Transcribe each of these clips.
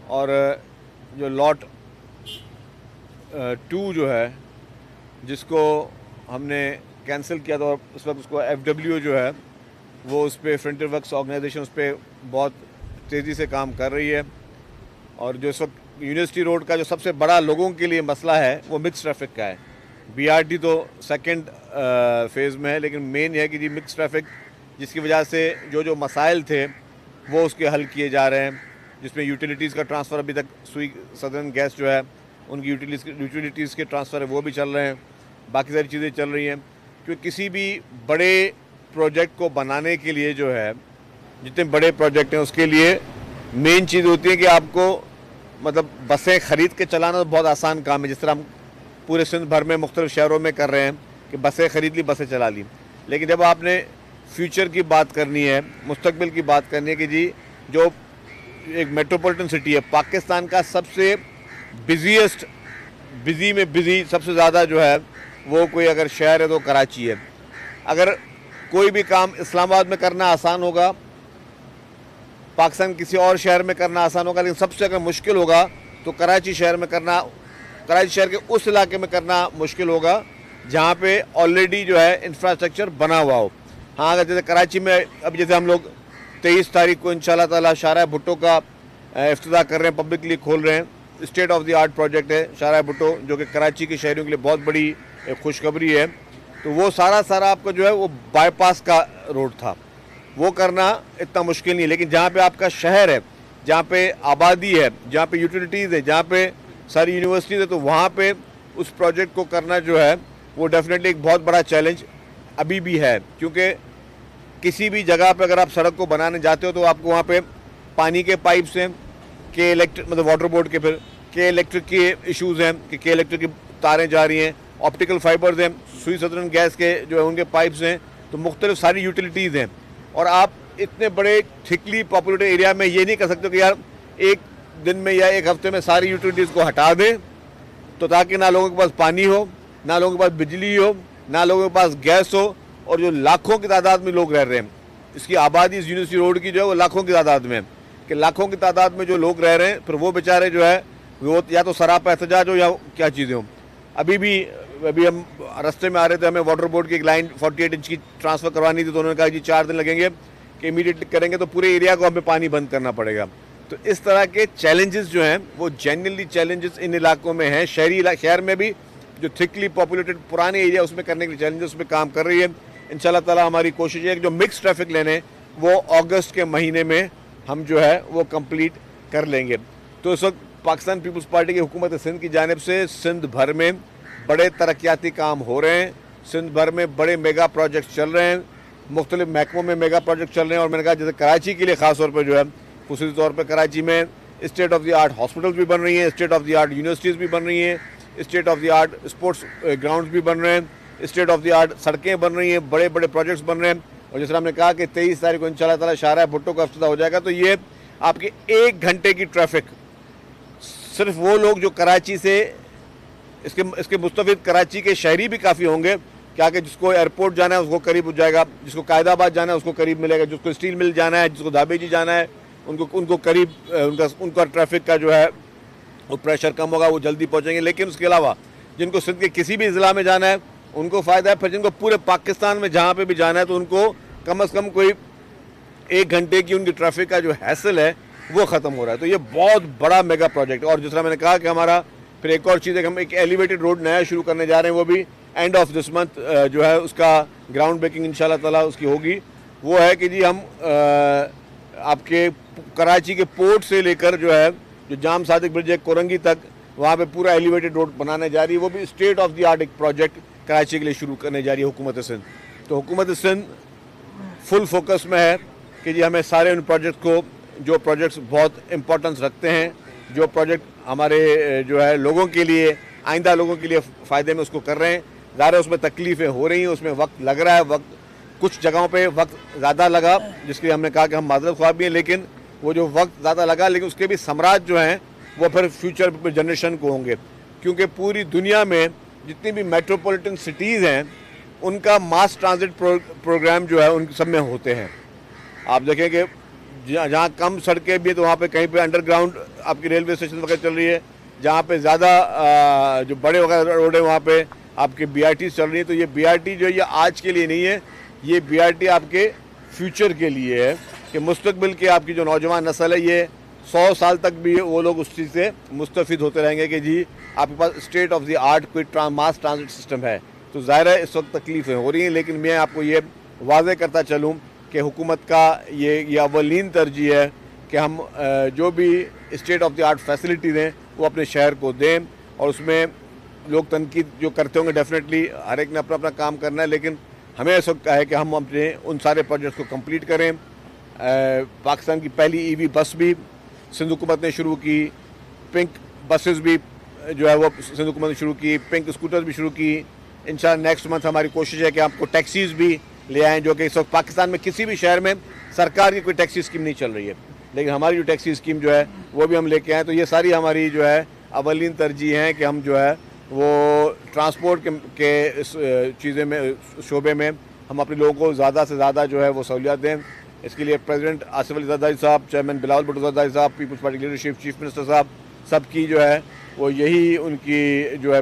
और जो लॉट 2 जो है जिसको हमने कैंसिल किया था, और उस वक्त उसको FWO जो है वो उस पर फ्रंटियर वर्क्स ऑर्गेनाइजेशन उस पर बहुत तेज़ी से काम कर रही है। और जो इस वक्त यूनिवर्सिटी रोड का जो सबसे बड़ा लोगों के लिए मसला है वो मिक्स ट्रैफिक का है। BRT तो सेकंड फेज़ में है, लेकिन मेन है कि जी मिक्स ट्रैफिक, जिसकी वजह से जो मसाइल थे वो उसके हल किए जा रहे हैं, जिसमें यूटिलिटीज़ का ट्रांसफ़र अभी तक सुई सदर्न गैस जो है उनकी यूटिलिटीज़ के ट्रांसफ़र है वो भी चल रहे हैं, बाकी सारी चीज़ें चल रही हैं। क्योंकि किसी भी बड़े प्रोजेक्ट को बनाने के लिए जो है, जितने बड़े प्रोजेक्ट हैं उसके लिए मेन चीज़ होती है कि आपको मतलब बसें ख़रीद के चलाना तो बहुत आसान काम है, जिस तरह हम पूरे सिंध भर में मुख्तलिफ शहरों में कर रहे हैं कि बसें ख़रीद ली, बसें चला ली। लेकिन जब आपने फ्यूचर की बात करनी है, मुस्तकबिल की बात करनी है कि जी जो एक मेट्रोपॉलिटन सिटी है, पाकिस्तान का सबसे बिज़ी में बिज़ी सबसे ज़्यादा जो है वो कोई अगर शहर है तो कराची है। अगर कोई भी काम इस्लामाबाद में करना आसान होगा, पाकिस्तान किसी और शहर में करना आसान होगा, लेकिन सबसे अगर मुश्किल होगा तो कराची शहर में करना, कराची शहर के उस इलाके में करना मुश्किल होगा जहाँ पे ऑलरेडी जो है इंफ्रास्ट्रक्चर बना हुआ हो। हाँ, अगर जैसे कराची में अब जैसे हम लोग 23 तारीख को इंशाल्लाह ताला शाहराह भुट्टो का इफ्तिताह कर रहे हैं, पब्लिकली खोल रहे हैं। State of the art project है शाहराह भुट्टो, जो कि कराची के शहरियों के लिए बहुत बड़ी एक खुशखबरी है। तो वो सारा आपका जो है वो बाईपास का रोड था, वो करना इतना मुश्किल नहीं है। लेकिन जहाँ पे आपका शहर है, जहाँ पे आबादी है, जहाँ पे यूटिलिटीज़ है, जहाँ पे सारी यूनिवर्सिटीज़ है, तो वहाँ पे उस प्रोजेक्ट को करना जो है वो डेफिनेटली एक बहुत बड़ा चैलेंज अभी भी है। क्योंकि किसी भी जगह पे अगर आप सड़क को बनाने जाते हो तो आपको वहाँ पे पानी के पाइप्स हैं, के इलेक्ट्रिक मतलब वाटर बोर्ड के, फिर के इलेक्ट्रिक के इश्यूज़ हैं कि के इलेक्ट्रिक की तारें जा रही हैं, ऑप्टिकल फाइबर्स हैं, सुई सदर्न गैस के जो है उनके पाइप्स हैं, तो मुख्तलिफ सारी यूटिलिटीज़ हैं। और आप इतने बड़े थिकली पॉपुलेटेड एरिया में ये नहीं कर सकते कि यार एक दिन में या एक हफ्ते में सारी यूटिलिटीज़ को हटा दें, तो ताकि ना लोगों के पास पानी हो, ना लोगों के पास बिजली हो, ना लोगों के पास गैस हो। और जो लाखों की तादाद में लोग रह रहे हैं, इसकी आबादी इस यूनिवर्सिटी रोड की जो है वो लाखों की तादाद में है, कि लाखों की तादाद में जो लोग रह रहे हैं, फिर वो बेचारे जो है वो या तो सरापा एहतजाज हो या क्या चीज़ें हो। अभी हम रास्ते में आ रहे थे, हमें वाटर बोर्ड की एक लाइन 48 इंच की ट्रांसफ़र करवानी थी, तो उन्होंने कहा जी 4 दिन लगेंगे, कि इमीडिएटली करेंगे तो पूरे एरिया को हमें पानी बंद करना पड़ेगा। तो इस तरह के चैलेंजेस जो हैं वो जेन्युइनली चैलेंजेस इन इलाकों में हैं। शहर में भी जो थिकली पॉपुलेटेड पुराने एरिया उसमें करने के लिए चैलेंजेस उसमें काम कर रही है। इंशाल्लाह ताला हमारी कोशिश है कि जो मिक्स ट्रैफिक लेने वो अगस्त के महीने में हम जो है वो कंप्लीट कर लेंगे। तो इस वक्त पाकिस्तान पीपल्स पार्टी की हुकूमत सिंध की जानिब से सिंध भर में बड़े तरक्याती काम हो रहे हैं, सिंध भर में बड़े मेगा प्रोजेक्ट चल रहे हैं, मुख्तलिफ महकमों में मेगा प्रोजेक्ट चल रहे हैं। और मैंने कहा जैसे कराची के लिए ख़ास तौर पर जो है खुसूसी तौर पर कराची में state of the art hospitals भी बन रही हैं, state of the art universities भी बन रही हैं, state of the art sports grounds भी बन रहे हैं, स्टेट ऑफ द आर्ट सड़कें बन रही हैं, बड़े बड़े प्रोजेक्ट्स बन रहे हैं। और जैसे हमने कहा कि 23 तारीख को इंशाल्लाह ताला शाहराह भुट्टो का इफ्तिताह हो जाएगा, तो ये आपके 1 घंटे की ट्रैफिक, सिर्फ वो लोग जो कराची से इसके मुस्तफ़िद कराची के शहरी भी काफ़ी होंगे, क्या कि जिसको एयरपोर्ट जाना है उसको करीब हो जाएगा, जिसको कायदाबाद जाना है उसको करीब मिलेगा, जिसको स्टील मिल जाना है, जिसको धाबेजी जाना है उनको करीब उनका ट्रैफिक का जो है वो प्रेशर कम होगा, वो जल्दी पहुँचेंगे। लेकिन उसके अलावा जिनको सिंध के किसी भी ज़िला में जाना है उनको फ़ायदा है, फिर जिनको पूरे पाकिस्तान में जहाँ पे भी जाना है तो उनको कम से कम कोई 1 घंटे की उनकी ट्रैफिक का जो हैसल है वो ख़त्म हो रहा है। तो ये बहुत बड़ा मेगा प्रोजेक्ट है। और जिस तरह मैंने कहा कि हमारा फिर एक और चीज़ है कि हम एक एलिवेटेड रोड नया शुरू करने जा रहे हैं, वो भी एंड ऑफ दिस मंथ जो है उसका ग्राउंड ब्रेकिंग इंशाल्लाह ताला उसकी होगी। वो है कि जी हम आपके कराची के पोर्ट से लेकर जो है जो जाम सादिक ब्रिज है कोरंगी तक, वहाँ पे पूरा एलिवेटेड रोड बनाने जा रही है। वो भी स्टेट ऑफ द आर्ट एक प्रोजेक्ट कराची के लिए शुरू करने जा रही है हुकूमत सिंध। तो हुकूमत सिंध फुल फोकस में है कि जी हमें सारे उन प्रोजेक्ट को, जो प्रोजेक्ट्स बहुत इम्पोर्टेंस रखते हैं, जो प्रोजेक्ट हमारे जो है लोगों के लिए, आइंदा लोगों के लिए फ़ायदे में, उसको कर रहे हैं। ज़ाहिर उसमें तकलीफ़ें हो रही हैं, उसमें वक्त लग रहा है, कुछ जगहों पे वक्त ज़्यादा लगा, जिसके हमने कहा कि हम माज़रत ख्वाह भी हैं, लेकिन वो जो वक्त ज़्यादा लगा, लेकिन उसके भी समराज जो हैं वो फिर फ्यूचर जनरेशन को होंगे। क्योंकि पूरी दुनिया में जितनी भी मेट्रोपॉलिटन सिटीज़ हैं उनका मास ट्रांजिट प्रोग्राम जो है उन सब में होते हैं। आप देखें कि जहाँ कम सड़कें भी है तो वहाँ पे कहीं पे अंडरग्राउंड आपकी रेलवे स्टेशन वगैरह चल रही है। जहाँ पे ज़्यादा जो बड़े वगैरह रोड है वहाँ पे आपके BRT चल रही है। तो ये BRT जो है ये आज के लिए नहीं है, ये BRT आपके फ्यूचर के लिए है कि मुस्तकबिल के आपकी जो नौजवान नस्ल है ये 100 साल तक भी वो लोग उस चीज़ से मुस्तफ़िद होते रहेंगे कि जी आपके पास स्टेट ऑफ द आर्ट कोई मास ट्रांजिट सिस्टम है। तो ज़ाहिर है इस वक्त तकलीफ़ें हो रही हैं, लेकिन मैं आपको ये वाज़े करता चलूँ कि हुकूमत का ये अवलीन तरजीह है कि हम जो भी state of the art facilities हैं वो अपने शहर को दें। और उसमें लोग तनकीद जो करते होंगे डेफिनेटली हर एक ने अपना अपना काम करना है, लेकिन हमें इस वक्त है कि हम अपने उन सारे प्रोजेक्ट्स को कंप्लीट करें। पाकिस्तान की पहली EV बस भी सिंध हुकूमत ने शुरू की, पिंक बसेस भी जो है वो सिंध हुकूमत ने शुरू की, पिंक स्कूटर्स भी शुरू की। इंशाल्लाह नेक्स्ट मंथ हमारी कोशिश है कि आपको टैक्सीज़ भी ले आएँ, जो कि इस वक्त पाकिस्तान में किसी भी शहर में सरकार की कोई टैक्सी स्कीम नहीं चल रही है, लेकिन हमारी जो टैक्सी स्कीम जो है वो भी हम लेके आएँ। तो ये सारी हमारी जो है अवलीन तरजीह हैं कि हम जो है वो ट्रांसपोर्ट के इस चीज़ें में शोबे में हम अपने लोगों को ज़्यादा से ज़्यादा जो है वो सहूलियत दें। इसके लिए प्रेसिडेंट आसिफ अली जरदारी साहब, चेयरमैन बिलावल भुट्टो जरदारी साहब, People's Party leadership, chief minister साहब, सबकी जो है वो यही उनकी जो है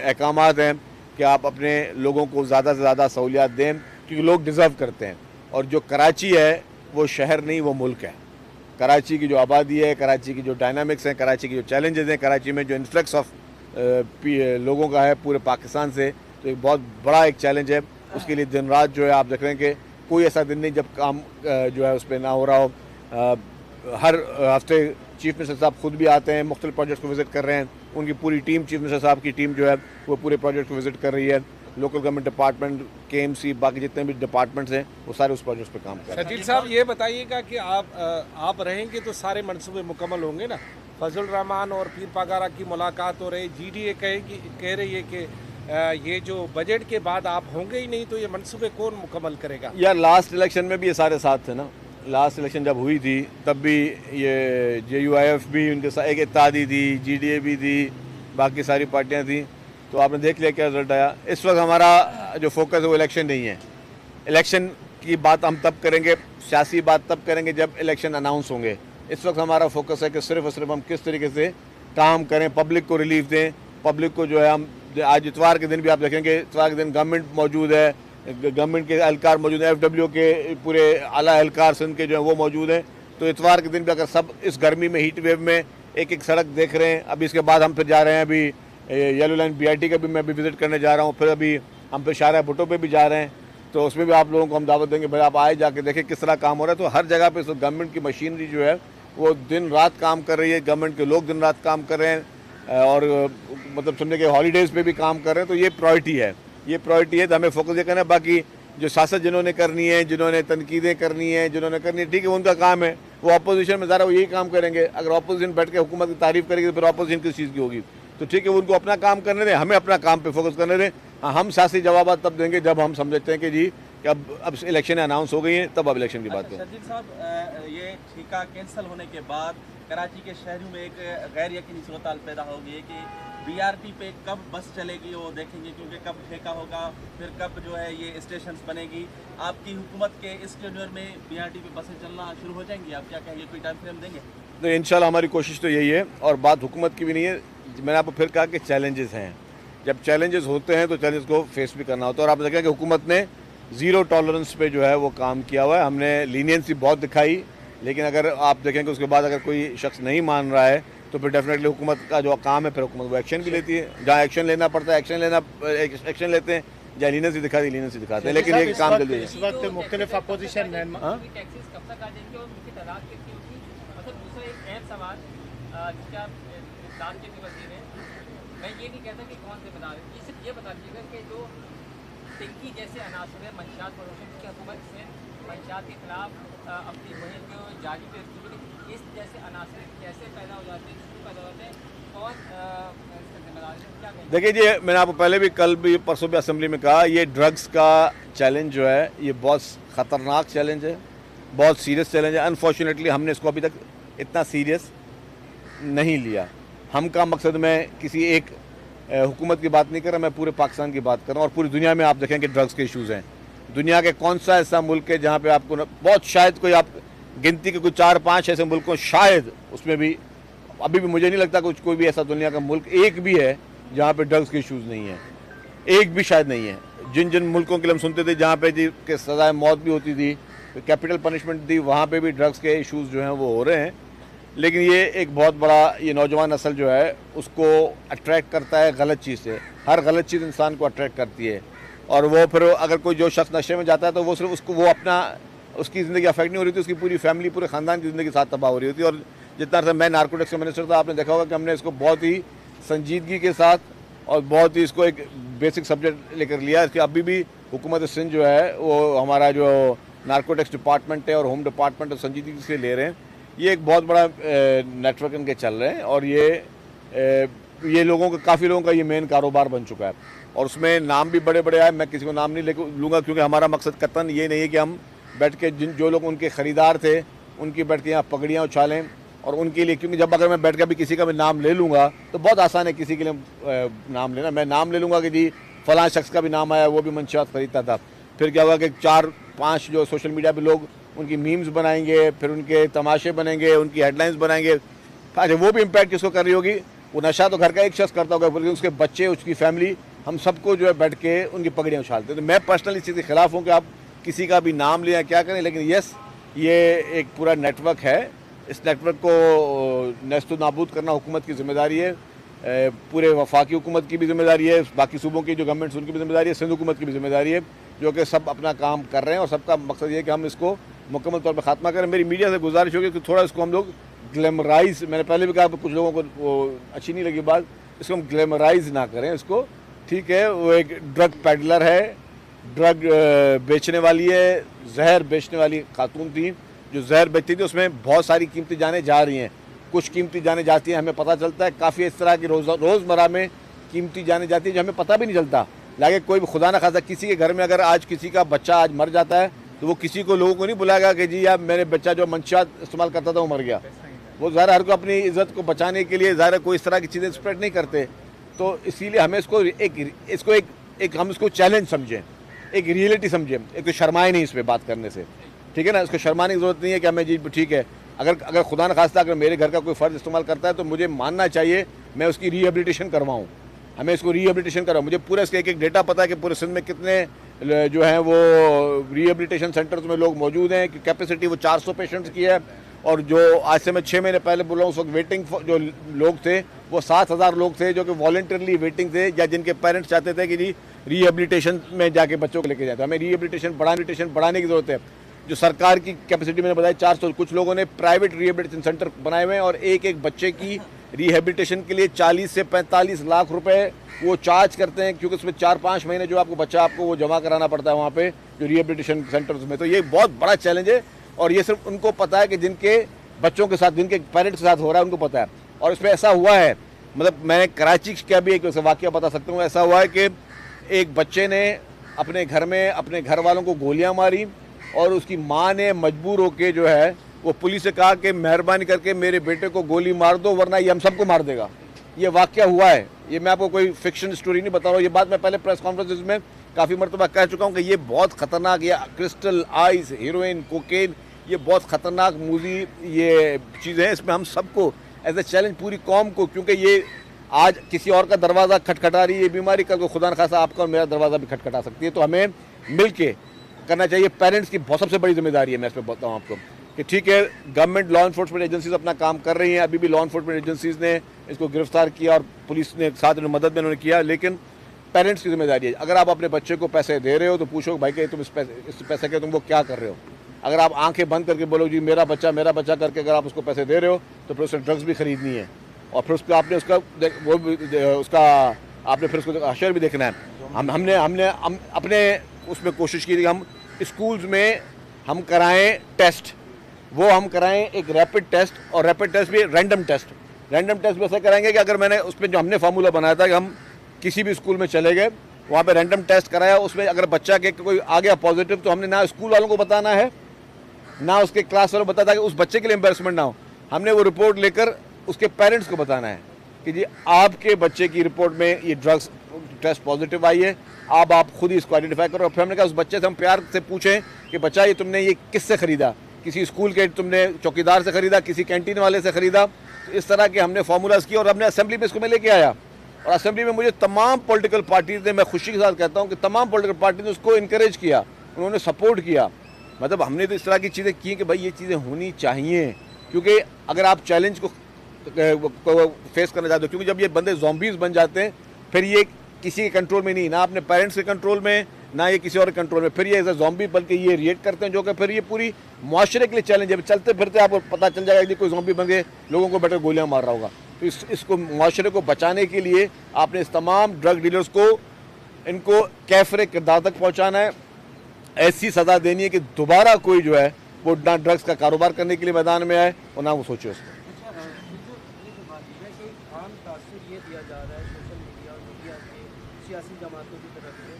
अहकामात हैं कि आप अपने लोगों को ज़्यादा से ज़्यादा सहूलियत दें, क्योंकि लोग डिज़र्व करते हैं। और जो कराची है वो शहर नहीं, वो मुल्क है। कराची की जो आबादी है, कराची की जो डायनामिक्स हैं, कराची की जो चैलेंजेस हैं, कराची में जो इन्फ्लक्स ऑफ लोगों का है पूरे पाकिस्तान से, तो एक बहुत बड़ा एक चैलेंज है। उसके लिए दिन रात जो है आप देख रहे हैं कि कोई ऐसा दिन नहीं जब काम जो है उस पर ना हो रहा हो। हर हफ्ते चीफ मिनिस्टर साहब खुद भी आते हैं, मुख्तलिफ प्रोजेक्ट्स को विज़िट कर रहे हैं। उनकी पूरी टीम, चीफ मिनिस्टर साहब की टीम जो है वो पूरे प्रोजेक्ट को विज़िट कर रही है। लोकल गवर्नमेंट डिपार्टमेंट, KMC, बाकी जितने भी डिपार्टमेंट्स हैं वो सारे उस प्रोजेक्ट पे काम कर रहे हैं। शजील साहब ये बताइएगा कि आप रहेंगे तो सारे मनसूबे मुकम्मल होंगे ना? फजल रहमान और पीर पागारा की मुलाकात हो रही, GDA कह रही है कि ये जो बजट के बाद आप होंगे ही नहीं, तो ये मनसूबे कौन मुकम्मल करेगा? यार लास्ट इलेक्शन में भी ये सारे साथ थे ना। लास्ट इलेक्शन जब हुई थी तब भी ये JUIF भी उनके साथ एक इत्तेहादी थी, GDA भी थी, बाकी सारी पार्टियां थी। तो आपने देख लिया क्या रिजल्ट आया। इस वक्त हमारा जो फोकस है वो इलेक्शन नहीं है। इलेक्शन की बात हम तब करेंगे, सियासी बात तब करेंगे जब इलेक्शन अनाउंस होंगे। इस वक्त हमारा फोकस है कि सिर्फ और सिर्फ हम किस तरीके से काम करें, पब्लिक को रिलीफ दें। पब्लिक को जो है हम आज इतवार के दिन भी आप देखेंगे, इतवार के दिन गवर्नमेंट मौजूद है, गवर्नमेंट के एहलकार मौजूद हैं, FW के पूरे आला एहलकार सिंध के जो है वो मौजूद हैं। तो इतवार के दिन भी अगर सब इस गर्मी में, हीट वेव में एक एक सड़क देख रहे हैं। अभी इसके बाद हम फिर जा रहे हैं, अभी येलो लाइन BRT का भी मैं भी विज़िट करने जा रहा हूँ। फिर अभी हम फिर शाहरा भुट्टो पे भी जा रहे हैं, तो उसमें भी आप लोगों को हम दावत देंगे, भाई आप आए जाके देखें किस तरह काम हो रहा है। तो हर जगह पे गवर्नमेंट की मशीनरी जो है वो दिन रात काम कर रही है, गवर्नमेंट के लोग दिन रात काम कर रहे हैं, और मतलब समझे कि हॉलीडेज़ पे भी काम कर रहे हैं। तो ये प्रायोरिटी है, ये प्रायोरिटी है। तो हमें फोकस ये करना है। बाकी जो सियासत जिन्होंने करनी है, जिन्होंने तनकीदें करनी है, जिन्होंने करनी है, ठीक है, उनका काम है। वो अपोजिशन में ज़रा वो यही काम करेंगे। अगर अपोजिशन बैठ के हुकूमत की तारीफ़ करेगी तो फिर अपोजिशन किस चीज़ की होगी? तो ठीक है, उनको अपना काम करने दें, हमें अपना काम पे फोकस करने दें। हाँ, हम सियासी जवाब तब देंगे जब हम समझते हैं कि जी कि अब इलेक्शन अनाउंस हो गई है, तब अब इलेक्शन की बात करें। शजील साहब, ये ठेका कैंसिल होने के बाद कराची के शहरों में एक गैर यकीनी सूरत पैदा हो गई है कि BRT पे कब बस चलेगी वो देखेंगे, क्योंकि कब ठेका होगा, फिर कब जो है ये स्टेशन बनेगी। आपकी हुकूमत के इस टेन्योर में BRT पे बसें चलना शुरू हो जाएंगी, आप क्या कहेंगे, कोई टाइम फ्रेम देंगे? तो इंशाल्लाह हमारी कोशिश तो यही है, और बात हुकूमत की भी नहीं है। मैंने आपको फिर कहा कि चैलेंजेस हैं, जब चैलेंजेस होते हैं तो चैलेंज को फेस भी करना होता है। और आप देखें कि हुकूमत ने ज़ीरो टॉलरेंस पे जो है वो काम किया हुआ है। हमने लीनियंसी बहुत दिखाई, लेकिन अगर आप देखेंगे उसके बाद अगर कोई शख्स नहीं मान रहा है तो फिर डेफिनेटली हुकूमत का जो काम है फिर हुकूमत वो एक्शन भी लेती है। जहाँ एक्शन लेना पड़ता है एक्शन लेते हैं, जहाँ लीनियंसी दिखाते हैं, लेकिन ये काम जल्दी इस वक्त मुख्तलिफ अपोजिशन मैं ये नहीं कहता कि कौन जिम्मेदार है, ये सिर्फ ये बता दीजिएगा कि जो टिंकी जैसे अनासर है मंशियात प्रोडक्शन की हुकूमत से मंशियात के खिलाफ अपनी मुहिम को जारी करती है, इस जैसे अनासर कैसे पैदा हो जाते हैं, शुरू पैदा होते हैं, कौन इसका जिम्मेदार है, क्या कहेंगे? देखिए जी, मैंने आपको पहले भी, कल भी, परसों भी असेंबली में कहा, ये ड्रग्स का चैलेंज जो है ये बहुत ख़तरनाक चैलेंज है, बहुत सीरियस चैलेंज है। अनफॉर्चुनेटली हमने इसको अभी तक इतना सीरियस नहीं लिया। हम का मकसद में किसी एक हुकूमत की बात नहीं कर रहा, मैं पूरे पाकिस्तान की बात कर रहा हूँ। और पूरी दुनिया में आप देखें कि ड्रग्स के इश्यूज़ हैं। दुनिया के कौन सा ऐसा मुल्क है जहाँ पे आपको बहुत शायद कोई आप गिनती के कुछ 4-5 ऐसे मुल्कों शायद उसमें भी अभी भी मुझे नहीं लगता कुछ कोई भी ऐसा दुनिया का मुल्क एक भी है जहाँ पे ड्रग्स के इश्यूज़ नहीं है, एक भी शायद नहीं है। जिन जिन मुल्कों के लिए हम सुनते थे जहाँ पे जी के सज़ाए मौत भी होती थी, कैपिटल पनिशमेंट थी, वहाँ पे भी ड्रग्स के इश्यूज़ जो हैं वो हो रहे हैं। लेकिन ये एक बहुत बड़ा ये नौजवान नस्ल जो है उसको अट्रैक्ट करता है गलत चीज़ से। हर गलत चीज़ इंसान को अट्रैक्ट करती है और वो फिर अगर कोई जो शख्स नशे में जाता है तो वो सिर्फ उसको वो अपना उसकी ज़िंदगी अफेक्ट नहीं हो रही थी, उसकी पूरी फैमिली पूरे ख़ानदान की ज़िंदगी साथ तबाह हो रही होती। और जितना अर्सा मैं नारकोटिक्स का मिनिस्टर था, आपने देखा होगा कि हमने इसको बहुत ही संजीदगी के साथ और बहुत ही इसको एक बेसिक सब्जेक्ट लेकर लिया। इसकी अभी भी हुकूमत सिंध जो है वो हमारा जो नारकोटिक्स डिपार्टमेंट है और होम डिपार्टमेंट संजीदगी से ले रहे हैं। ये एक बहुत बड़ा नेटवर्क इनके चल रहे हैं और ये लोगों का काफ़ी लोगों का ये मेन कारोबार बन चुका है और उसमें नाम भी बड़े बड़े आए। मैं किसी को नाम नहीं लूँगा क्योंकि हमारा मकसद कतन ये नहीं है कि हम बैठ के जो लोग उनके ख़रीदार थे उनकी बैठ के यहाँ पगड़ियाँ उछालें और उनके लिए, क्योंकि जब अगर मैं बैठ के भी किसी का भी नाम ले लूँगा तो बहुत आसान है किसी के लिए नाम लेना। मैं नाम ले लूँगा कि जी फ़लाँ शख्स का भी नाम आया, वो भी मंशियात ख़रीदता था। फिर क्या होगा कि 4-5 जो सोशल मीडिया पे लोग उनकी मीम्स बनाएंगे, फिर उनके तमाशे बनेंगे, उनकी हेडलाइंस बनाएंगे। अच्छा, वो भी इम्पैक्ट किसको कर रही होगी? वो नशा तो घर का एक शख्स करता होगा, बल्कि उसके बच्चे, उसकी फैमिली, हम सबको जो है बैठ के उनकी पगड़ियाँ उछालते हैं। तो मैं पर्सनली इस चीज़ के खिलाफ हूँ कि आप किसी का भी नाम लें या क्या करें, लेकिन यस ये एक पूरा नेटवर्क है। इस नेटवर्क को नेस्तो नाबूद करना हुकूमत की जिम्मेदारी है, पूरे वफाकी हुकूमत की भी जिम्मेदारी है, बाकी सूबों की जो गवर्नमेंट्स उनकी भी जिम्मेदारी है, सिंध हुकूमत की भी जिम्मेदारी है, जो कि सब अपना काम कर रहे हैं और सबका मकसद ये है कि हम इसको मुकम्मल तौर पर ख़ात्मा करें। मेरी मीडिया से गुजारिश होगी कि थोड़ा इसको हम लोग ग्लैमराइज, मैंने पहले भी कहा कुछ लोगों को वो अच्छी नहीं लगी बात, इसको हम ग्लैमराइज ना करें इसको। ठीक है, वो एक ड्रग पैडलर है, ड्रग बेचने वाली है, जहर बेचने वाली खातून थी जो जहर बेचती थी। उसमें बहुत सारी कीमती जानें जा रही हैं, कुछ कीमती जानें जाती हैं हमें पता चलता है, काफ़ी इस तरह की रोज़मर्रा में कीमती जानें जाती हैं जो हमें पता भी नहीं चलता। लागे कोई खुदा ना खासा किसी के घर में अगर आज किसी का बच्चा आज मर जाता है तो वो किसी को लोगों को नहीं बुलाएगा कि जी यार मेरे बच्चा जो मंशियात इस्तेमाल करता था वो मर गया। वो ज़ाहिर हर को अपनी इज़्ज़त को बचाने के लिए ज़ाहिर कोई इस तरह की चीज़ें स्प्रेड नहीं करते। तो इसीलिए हमें इसको एक हम इसको चैलेंज समझें, एक रियलिटी समझें, एक तो शर्माए नहीं इस पर बात करने से। ठीक है ना, इसको शर्माने की ज़रूरत नहीं है कि हमें जी ठीक है, अगर खुदा न खास्ता अगर मेरे घर का कोई फ़र्द इस्तेमाल करता है तो मुझे मानना चाहिए मैं उसकी रिहेबिलिटेशन करवाऊँ, हमें इसको रिहेबिलिटेशन करवाऊँ। मुझे पूरा इसका एक डेटा पता है कि पूरे सिंध में कितने जो हैं वो रिहेबिलिटेशन सेंटर्स में लोग मौजूद हैं, कि कैपेसिटी वो 400 पेशेंट्स की है और जो आज से मैं 6 महीने पहले बोल रहा हूँ उस वक्त वेटिंग जो लोग थे वो 7,000 लोग थे जो कि वॉलंटरली वेटिंग थे या जिनके पेरेंट्स चाहते थे कि जी रिहेबिलिटेशन में जाके बच्चों को लेके जाते। हमें रिहेबिलिटेशन बढ़ाने की ज़रूरत है। जो सरकार की कैपेसिटी मैंने बताया 400, कुछ लोगों ने प्राइवेट रिहेबिलिटेशन सेंटर बनाए हुए हैं और एक बच्चे की रिहेबिलिटेशन के लिए 40 से 45 लाख रुपए वो चार्ज करते हैं, क्योंकि उसमें 4-5 महीने जो आपको बच्चा आपको वो जमा कराना पड़ता है वहाँ पे जो रिहेबिलिटेशन सेंटर्स में। तो ये बहुत बड़ा चैलेंज है और ये सिर्फ उनको पता है कि जिनके बच्चों के साथ, जिनके पेरेंट्स के साथ हो रहा है उनको पता है। और इसमें ऐसा हुआ है, मतलब मैं कराची का भी एक वाक़या बता सकता हूँ। ऐसा हुआ है कि एक बच्चे ने अपने घर में अपने घर वालों को गोलियाँ मारी और उसकी माँ ने मजबूर होकर जो है वो पुलिस से कहा कि मेहरबानी करके मेरे बेटे को गोली मार दो वरना ये हम सबको मार देगा। ये वाक़या हुआ है, ये मैं आपको कोई फिक्शन स्टोरी नहीं बता रहा हूँ, ये बात मैं पहले प्रेस कॉन्फ्रेंस में काफ़ी मरतबा कह चुका हूँ कि ये बहुत ख़तरनाक, ये क्रिस्टल आइस, हीरोइन, कोकेन, ये बहुत ख़तरनाक मूवी ये चीज़ें हैं। इसमें हम सबको एज ए चैलेंज पूरी कौम को, क्योंकि ये आज किसी और का दरवाज़ा खटखटा रही है बीमारी, कल को खुदा न खासा आपका और मेरा दरवाज़ा भी खटखटा सकती है। तो हमें मिल के करना चाहिए। पेरेंट्स की बहुत सबसे बड़ी जिम्मेदारी है, मैं इस पर बताऊँ आपको कि ठीक है गवर्नमेंट लॉ इन्फोर्समेंट एजेंसीज अपना काम कर रही हैं, अभी भी लॉ इन्फोर्समेंट एजेंसीज ने इसको गिरफ्तार किया और पुलिस ने साथ में मदद में उन्होंने किया, लेकिन पेरेंट्स की जिम्मेदारी है। अगर आप अपने बच्चे को पैसे दे रहे हो तो पूछो भाई कि तुम इस पैसे के तुम वो क्या कर रहे हो। अगर आप आंखें बंद करके बोलो जी मेरा बच्चा करके अगर आप उसको पैसे दे रहे हो तो फिर उससे ड्रग्स भी खरीदनी है और फिर उसको आपने उसका आपने फिर उसको हशर भी देखना है। हमने अपने उसमें कोशिश की थी कि हम स्कूल्स में हम कराएं टेस्ट, वो हम कराएं एक रैपिड टेस्ट, और रैपिड टेस्ट भी रैंडम टेस्ट भी ऐसा कराएंगे कि अगर मैंने उसमें जो हमने फार्मूला बनाया था कि हम किसी भी स्कूल में चले गए वहाँ पे रैंडम टेस्ट कराया, उसमें अगर बच्चा के कोई आ गया पॉजिटिव तो हमने ना स्कूल वालों को बताना है ना उसके क्लास वालों को बताता कि उस बच्चे के लिए एम्बेरसमेंट ना हो। हमने वो रिपोर्ट लेकर उसके पेरेंट्स को बताना है कि जी आपके बच्चे की रिपोर्ट में ये ड्रग्स टेस्ट पॉजिटिव आई है, आप खुद ही इसको आइडेंटिफाई करो। और फिर हमने कहा उस बच्चे से हम प्यार से पूछें कि बच्चा ये तुमने ये किससे ख़रीदा, किसी स्कूल के तुमने चौकीदार से ख़रीदा, किसी कैंटीन वाले से ख़रीदा। तो इस तरह के हमने फार्मूलाज किए और हमने असेंबली में इसको मैं लेके आया और असेंबली में मुझे तमाम पॉलिटिकल पार्टीज़ ने, मैं खुशी के साथ कहता हूँ कि तमाम पॉलिटिकल पार्टी ने उसको इनकरेज किया, उन्होंने सपोर्ट किया। मतलब हमने तो इस तरह की चीज़ें की कि भाई ये चीज़ें होनी चाहिए, क्योंकि अगर आप चैलेंज को फेस करना चाहते हो, क्योंकि जब ये बंदे ज़ॉम्बीज़ बन जाते हैं फिर ये किसी के कंट्रोल में नहीं, ना अपने पेरेंट्स के कंट्रोल में, ना ये किसी और कंट्रोल में, फिर ये एज ए ज़ॉम्बी बल्कि ये रिएक्ट करते हैं, जो कि फिर ये पूरी मुआशरे के लिए चैलेंज है। चलते फिरते आपको पता चल जाएगा कि कोई ज़ॉम्बी बन के लोगों को बैठकर गोलियां मार रहा होगा। तो इसको मुआशरे को बचाने के लिए आपने इस तमाम ड्रग डीलर्स को, इनको कैफरे किरदार तक पहुँचाना है, ऐसी सज़ा देनी है कि दोबारा कोई जो है वो ना ड्रग्स का कारोबार करने के लिए मैदान में आए और ना वो सोचे उसको। आम तासुर ये दिया जा रहा है सोशल मीडिया और मीडिया के सियासी जमातों की तरफ से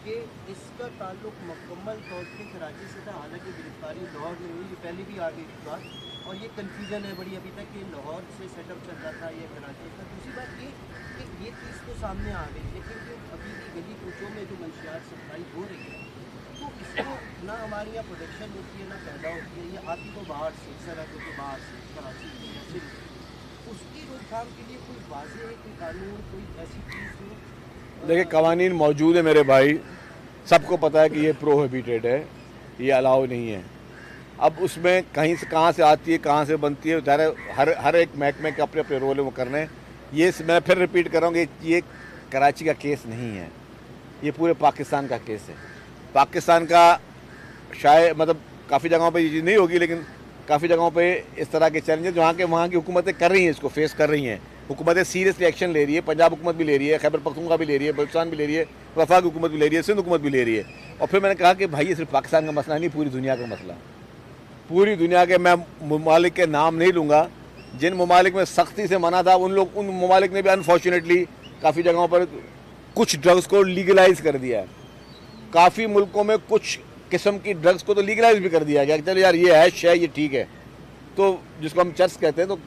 कि इसका ताल्लुक मुकम्मल तौर पर कराची से था। हालांकि गिरफ्तारी लाहौर में हुई, ये पहले भी आ गई थी बात, और ये कन्फ्यूजन है बड़ी अभी तक कि लाहौर से सेटअप चल रहा था ये कराची का। दूसरी बात ये कि ये चीज़ तो सामने आ गई, लेकिन जो अभी भी गली कूचों में जो मंशियात सप्लाई हो रही है तो इसको ना हमारे यहाँ प्रोडक्शन होती है ना पैदा होती है, ये आती तो बाहर से, सरहदों के बाहर से, कराची या सिर्फ उसकी रोकथाम के लिए कोई वाज़ेह है, कोई कानून, कोई ऐसी चीज़ हो? देखिए कवानीन मौजूद है मेरे भाई, सबको पता है कि ये प्रोहिबिटेड है, ये अलाउ नहीं है। अब उसमें कहीं से कहाँ से आती है, कहाँ से बनती है, ज़ाहिर हर एक महकमे के अपने अपने रोल है वो करने। ये मैं फिर रिपीट कर रहा हूँ कि ये कराची का केस नहीं है, ये पूरे पाकिस्तान का केस है। पाकिस्तान का शायद मतलब काफ़ी जगहों पे ये चीज़ नहीं होगी, लेकिन काफ़ी जगहों पे इस तरह के चैलेंजेस जहाँ के वहाँ की हुकूमतें कर रही हैं, इसको फेस कर रही हैं। हुकूमतें सीरियसली एक्शन ले रही है, पंजाब हुकूमत भी ले रही है, खैबर पख्तूनख्वा भी ले रही है, बलूचिस्तान भी ले रही है, वफाक हुकूमत भी ले रही है, सिंध हुकूमत भी ले रही है। और फिर मैंने कहा कि भाई ये सिर्फ पाकिस्तान का मसला नहीं, पूरी दुनिया का मसला। पूरी दुनिया के मैं ममालिक के नाम नहीं लूँगा, जिन ममालिक में सख्ती से मना था उन ममालिक ने भी अनफॉर्चुनेटली काफ़ी जगहों पर कुछ ड्रग्स को लीगलाइज कर दिया है। काफ़ी मुल्कों में कुछ किस्म की ड्रग्स को तो लीगलाइज भी कर दिया गया कि चलो यार ये हैश है, ये ठीक है, तो जिसको हम चर्च कहते हैं। तो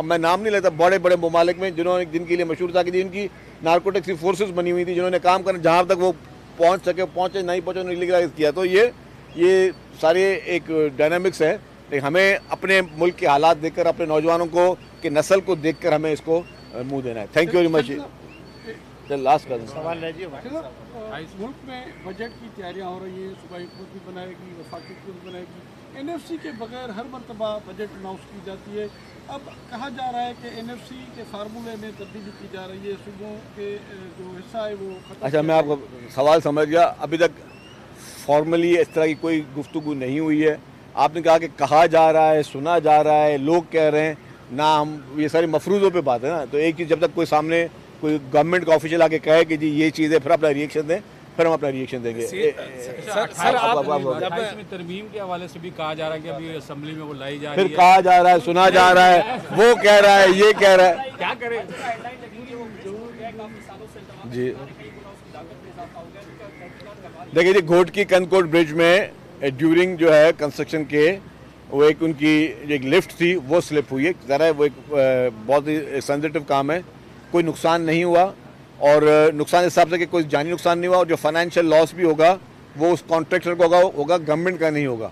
मैं नाम नहीं लेता, बड़े बड़े ममालिक में जिनके लिए मशहूर था कि जिनकी नारकोटिक्स फोर्सेस बनी हुई थी, जिन्होंने काम करना जहाँ तक वो पहुँच सके, पहुँचे नहीं पहुँचे, उन्होंने लीगलाइज किया। तो ये सारे एक डायनामिक्स है, लेकिन हमें अपने मुल्क के हालात देखकर, अपने नौजवानों को की नस्ल को देखकर हमें इसको मुँह देना है। Thank you very much. Last कर सवाल मुल्क में बजट की तैयारियां हो रही हैं, सूबाई हुकूमत भी बनाएगी, वफाकी हुकूमत बनाएगी, एनएफसी के बगैर हर मरतबा बजट अनाउंस की जाती है। अब कहा जा रहा है कि एनएफसी के फार्मूले में तब्दीली की जा रही है, सूबों के जो हिस्सा है वो खत्म। अच्छा, मैं आपको सवाल समझ गया। अभी तक फॉर्मली इस तरह की कोई गुफ्तगू नहीं हुई है। आपने कहा कि कहा जा रहा है, सुना जा रहा है, लोग कह रहे हैं ना, हम ये सारी मफरूज़ों पे बात है ना। तो एक चीज़ जब तक कोई सामने कोई गवर्नमेंट का ऑफिशियल आके कहे कि जी ये चीज़ है, फिर अपना रिएक्शन दें, फिर हम अपना रिएक्शन देंगे। सर आप में तरमीम के हवाले से भी कहा जा रहा है कि अभी असेंबली में वो लाई जा रही फिर है, कहा जा रहा है, सुना जा रहा है, वो कह रहा है, ये कह रहा है, क्या करें? जी देखिए जी, घोटकी कनकोट ब्रिज में ड्यूरिंग जो है कंस्ट्रक्शन के वो एक उनकी एक लिफ्ट थी, वो स्लिप हुई है। ज़रा वो एक बहुत ही सेंसिटिव काम है, कोई नुकसान नहीं हुआ और नुकसान इस हिसाब से कि कोई जानी नुकसान नहीं हुआ, और जो फाइनेंशियल लॉस भी होगा वो उस कॉन्ट्रैक्टर को होगा, गवर्नमेंट का नहीं होगा।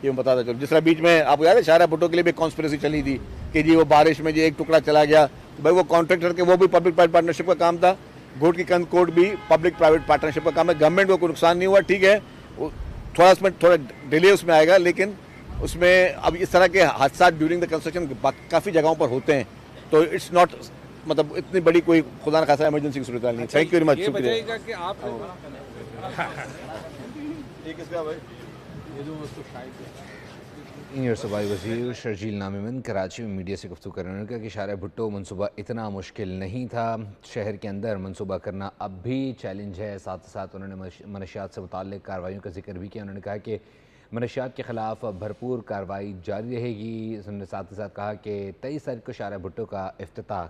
ये मैं बताता चलो। जिस तरह बीच में आपको याद है शाहरा भुट्टो के लिए भी कॉन्स्पिरेसी चली थी कि जी वो बारिश में जी एक टुकड़ा चला गया, तो भाई वो कॉन्ट्रैक्टर के वो भी पब्लिक प्राइवेट पार्टनरशिप का काम था, घोटकी कनकोट भी पब्लिक प्राइवेट पार्टनरशिप का काम है। गवर्नमेंट को कोई नुकसान नहीं हुआ, ठीक है, थोड़ा डिले उसमें आएगा, लेकिन उसमें अब इस तरह के हादसा ड्यूरिंग द कंस्ट्रक्शन काफ़ी जगहों पर होते हैं, तो इट्स नॉट मतलब इतनी बड़ी कोई खुदा न खासा इमरजेंसी की सूरत नहीं। थैंक यू वेरी मच, शुक्रिया। कि आप सीनियर सूबाई वज़ीर शर्जील नामिमन कराची में मीडिया से गुफ्तगू कर रहे हैं। उन्होंने कहा कि शाहरा भुट्टो मनसूबा इतना मुश्किल नहीं था, शहर के अंदर मनसूबा करना अब भी चैलेंज है। साथ ही साथ उन्होंने मनशियात से मुताल्लिक़ कार्रवाइयों का जिक्र भी किया। उन्होंने कहा कि मनशियात के ख़िलाफ़ भरपूर कार्रवाई जारी रहेगी। उन्होंने साथ ही साथ कहा कि 23 तारीख को शाहरा भुट्टो का इफ्तिताह